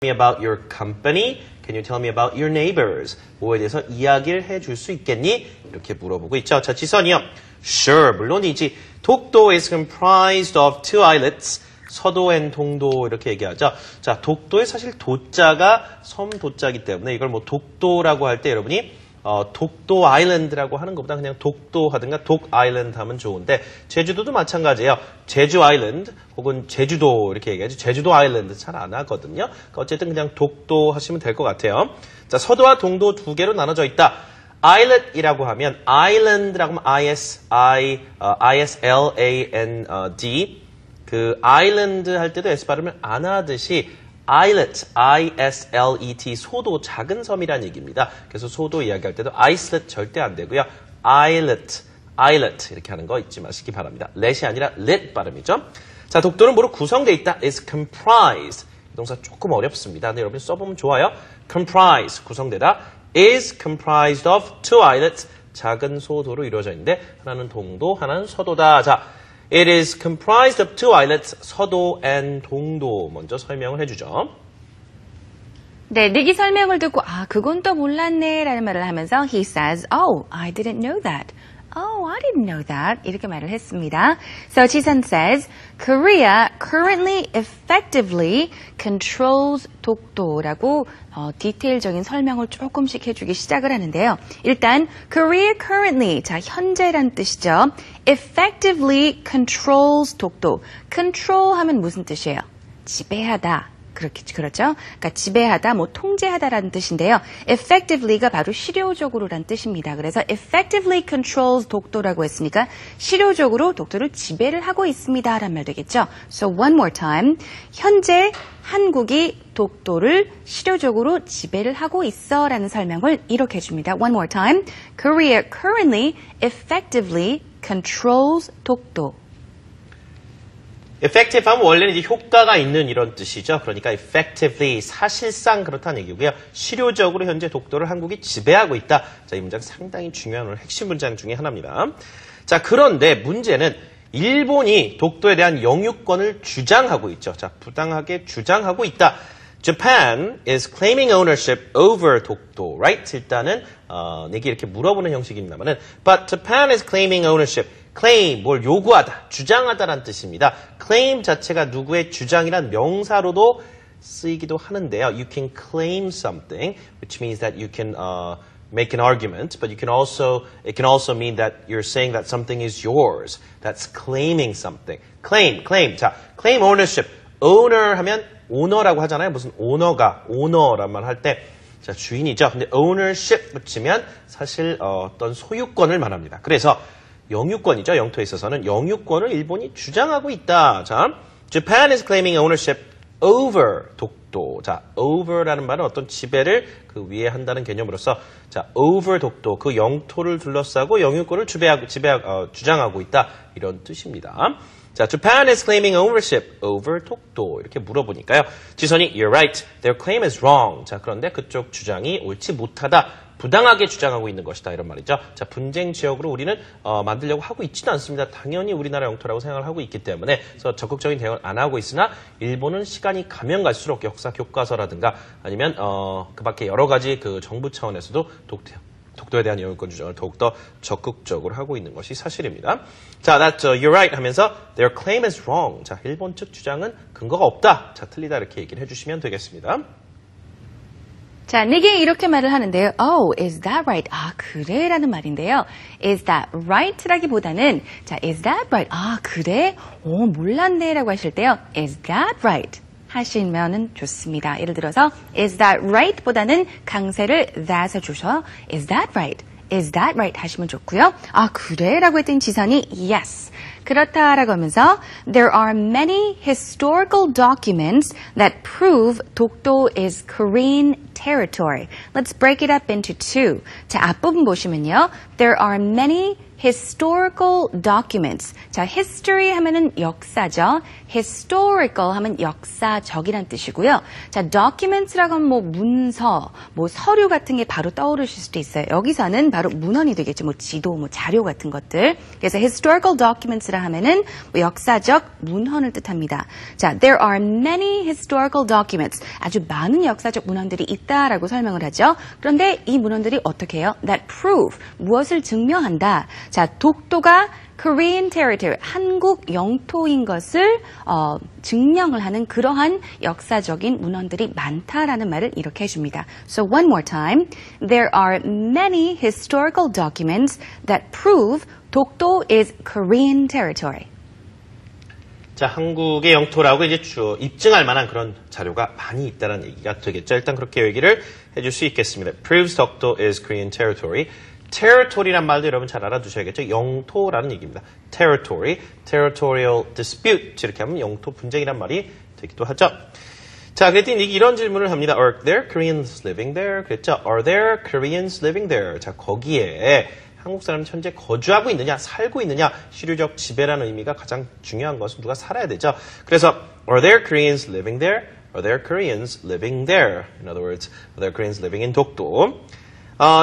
me about your company? Can you tell me about your neighbors? 뭐에 대해서 이야기를 해줄 수 있겠니? 이렇게 물어보고 있죠. 자, 지선이요. Sure, 물론이지. 독도 is comprised of two islets. 서도 and 동도 이렇게 얘기하죠. 자, 독도에 사실 도자가 섬 도자이기 때문에 이걸 뭐 독도라고 할 때 여러분이 독도 아일랜드라고 하는 것보다 그냥 독도 하든가 독 아일랜드 하면 좋은데 제주도도 마찬가지예요. 제주 아일랜드 혹은 제주도 이렇게 얘기하죠. 제주도 아일랜드 잘 안 하거든요. 그러니까 어쨌든 그냥 독도 하시면 될 것 같아요. 자, 서도와 동도 두 개로 나눠져 있다. 아일랜드이라고 하면 아일랜드라고 하면 I-S-L-A-N-D 그 아일랜드 할 때도 S 발음을 안 하듯이 islet, I-S-L-E-T, 소도, 작은 섬이라는 얘기입니다. 그래서 소도 이야기할 때도 isolate 절대 안 되고요. islet 이렇게 하는 거 잊지 마시기 바랍니다. let이 아니라 let 발음이죠. 자, 독도는 뭐로 구성되어 있다? is comprised. 이 동사 조금 어렵습니다. 근데 여러분 써보면 좋아요. comprise, 구성되다. is comprised of two islets, 작은 소도로 이루어져 있는데 하나는 동도, 하나는 서도다. 자, It is comprised of two islets, 서도 and 동도. 먼저 설명을 해주죠. 네, 내기 설명을 듣고 그건 또 몰랐네 라는 말을 하면서 he says, Oh, I didn't know that. Oh, I didn't know that. 이렇게 말을 했습니다. So 지선 says, Korea currently effectively controls 독도라고 디테일적인 설명을 조금씩 해주기 시작을 하는데요. 일단 Korea currently, 자 현재란 뜻이죠. Effectively controls 독도. Control 하면 무슨 뜻이에요? 지배하다. 그렇죠? 그러니까 지배하다, 통제하다라는 뜻인데요. effectively가 바로 실효적으로란 뜻입니다. 그래서 effectively controls 독도라고 했으니까 실효적으로 독도를 지배를 하고 있습니다라는 말 되겠죠. So one more time. 현재 한국이 독도를 실효적으로 지배를 하고 있어라는 설명을 이렇게 해줍니다. One more time. Korea currently effectively controls 독도. effective 하면 원래는 이제 효과가 있는 이런 뜻이죠. 그러니까 effectively 사실상 그렇다는 얘기고요. 실효적으로 현재 독도를 한국이 지배하고 있다. 자, 이 문장 상당히 중요한 오늘 핵심 문장 중에 하나입니다. 자, 그런데 문제는 일본이 독도에 대한 영유권을 주장하고 있죠. 자, 부당하게 주장하고 있다. Japan is claiming ownership over 독도, right? 일단은 내게 이렇게 물어보는 형식입니다만은 but Japan is claiming ownership. claim, 뭘 요구하다, 주장하다라는 뜻입니다. claim 자체가 누구의 주장이란 명사로도 쓰이기도 하는데요. You can claim something, which means that you can make an argument, but it can also mean that you're saying that something is yours. That's claiming something. claim. 자, claim ownership. owner 하면 오너라고 하잖아요. 무슨 오너란 말 할 때, 자, 주인이죠. 근데 ownership 붙이면 사실 어떤 소유권을 말합니다. 그래서 영유권이죠. 영토에 있어서는 영유권을 일본이 주장하고 있다. 자, Japan is claiming ownership over 독도. 자, over라는 말은 어떤 지배를 그 위에 한다는 개념으로서 자, over 독도, 그 영토를 둘러싸고 영유권을 주장하고 있다. 이런 뜻입니다. 자, Japan is claiming ownership over 독도. 이렇게 물어보니까요. 지선이, you're right. Their claim is wrong. 자, 그런데 그쪽 주장이 옳지 못하다. 부당하게 주장하고 있는 것이다. 이런 말이죠. 자, 분쟁 지역으로 우리는 만들려고 하고 있지는 않습니다. 당연히 우리나라 영토라고 생각을 하고 있기 때문에 그래서 적극적인 대응을 안 하고 있으나 일본은 시간이 가면 갈수록 역사 교과서라든가 아니면 그 밖에 여러 가지 그 정부 차원에서도 독도에 대한 영유권 주장을 더욱더 적극적으로 하고 있는 것이 사실입니다. 자, that's you're right 하면서 their claim is wrong. 자, 일본 측 주장은 근거가 없다. 자, 틀리다 이렇게 얘기를 해주시면 되겠습니다. 자, 내게 이렇게 말을 하는데요. Oh, is that right? 그래? 라는 말인데요. Is that right? 라기보다는 자, is that right? 그래? 몰랐네 라고 하실 때요. Is that right? 하시면 좋습니다. 예를 들어서 is that right? 보다는 강세를 that에 주셔 is that right? Is that right? 하시면 좋고요. 그래? 라고 했더니 지선이 yes. 그렇다라고 하면서 There are many historical documents that prove 독도 is Korean territory. Let's break it up into two. 자, 앞부분 보시면요. There are many historical documents. 자, history 하면은 역사죠. historical 하면 역사적이란 뜻이고요. 자, documents라고 하면 뭐 문서, 뭐 서류 같은 게 바로 떠오르실 수도 있어요. 여기서는 바로 문헌이 되겠죠. 뭐 지도, 뭐 자료 같은 것들. 그래서 historical documents라 하면은 뭐 역사적 문헌을 뜻합니다. 자, there are many historical documents. 아주 많은 역사적 문헌들이 있다라고 설명을 하죠. 그런데 이 문헌들이 어떻게 해요? That prove, 무엇을 증명한다. 자, 독도가 Korean territory, 한국 영토인 것을 증명을 하는 그러한 역사적인 문헌들이 많다라는 말을 이렇게 해줍니다. So one more time, there are many historical documents that prove 독도 is Korean territory. 자, 한국의 영토라고 이제 입증할 만한 그런 자료가 많이 있다는 얘기가 되겠죠. 일단 그렇게 얘기를 해줄 수 있겠습니다. Proves 독도 is Korean territory. territory란 말도 여러분 잘 알아두셔야겠죠. 영토라는 얘기입니다. territory, territorial dispute 이렇게 하면 영토 분쟁이란 말이 되기도 하죠. 자, 그랬더니 이런 질문을 합니다. Are there Koreans living there? 그랬죠. Are there Koreans living there? 자, 거기에 한국 사람이 현재 거주하고 있느냐, 살고 있느냐, 시류적 지배라는 의미가 가장 중요한 것은 누가 살아야 되죠. 그래서 Are there Koreans living there? Are there Koreans living there? In other words, are there Koreans living in 독도?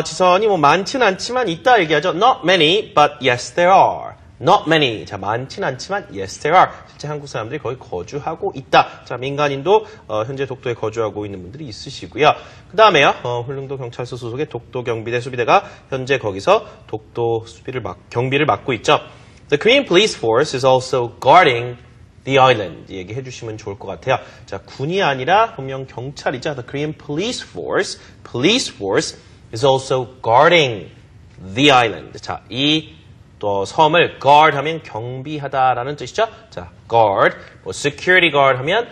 지선이 뭐 많지는 않지만 있다 얘기하죠. Not many, but yes there are. Not many. 자, 많지는 않지만 yes there are. 실제 한국 사람들이 거기 거주하고 있다. 자, 민간인도 현재 독도에 거주하고 있는 분들이 있으시고요. 그 다음에요. 훌릉도 경찰서 소속의 독도 경비대 수비대가 현재 거기서 독도 경비를 맡고 있죠. The Korean police force is also guarding the island. 얘기해 주시면 좋을 것 같아요. 자, 군이 아니라 분명 경찰이죠. The Korean police force is also guarding the island. 자, 이 또 섬을 guard 하면 경비하다라는 뜻이죠. 자, guard, 뭐 security guard 하면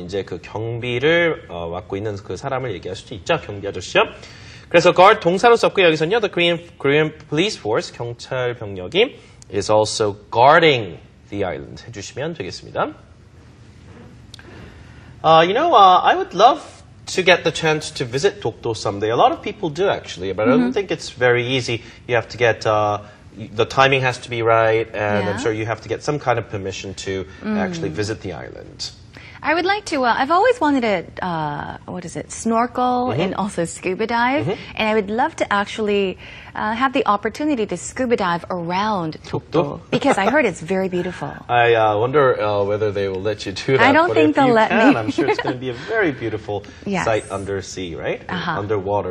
이제 그 경비를 맡고 있는 그 사람을 얘기할 수도 있죠. 경비 아저씨요. 그래서 guard 동사로 썼고요. 여기서는요, the Korean police force 경찰 병력이 is also guarding the island 해주시면 되겠습니다. I would love to get the chance to visit Dokdo someday. A lot of people do actually, but I don't think it's very easy. You have to get the timing has to be right, and I'm sure you have to get some kind of permission to actually visit the island. I would like to, I've always wanted to, snorkel and also scuba dive. And I would love to actually have the opportunity to scuba dive around Dokdo. Because I heard it's very beautiful. I wonder whether they will let you do that. I don't think they'll let me. I'm sure it's going to be a very beautiful sight undersea, right? Underwater.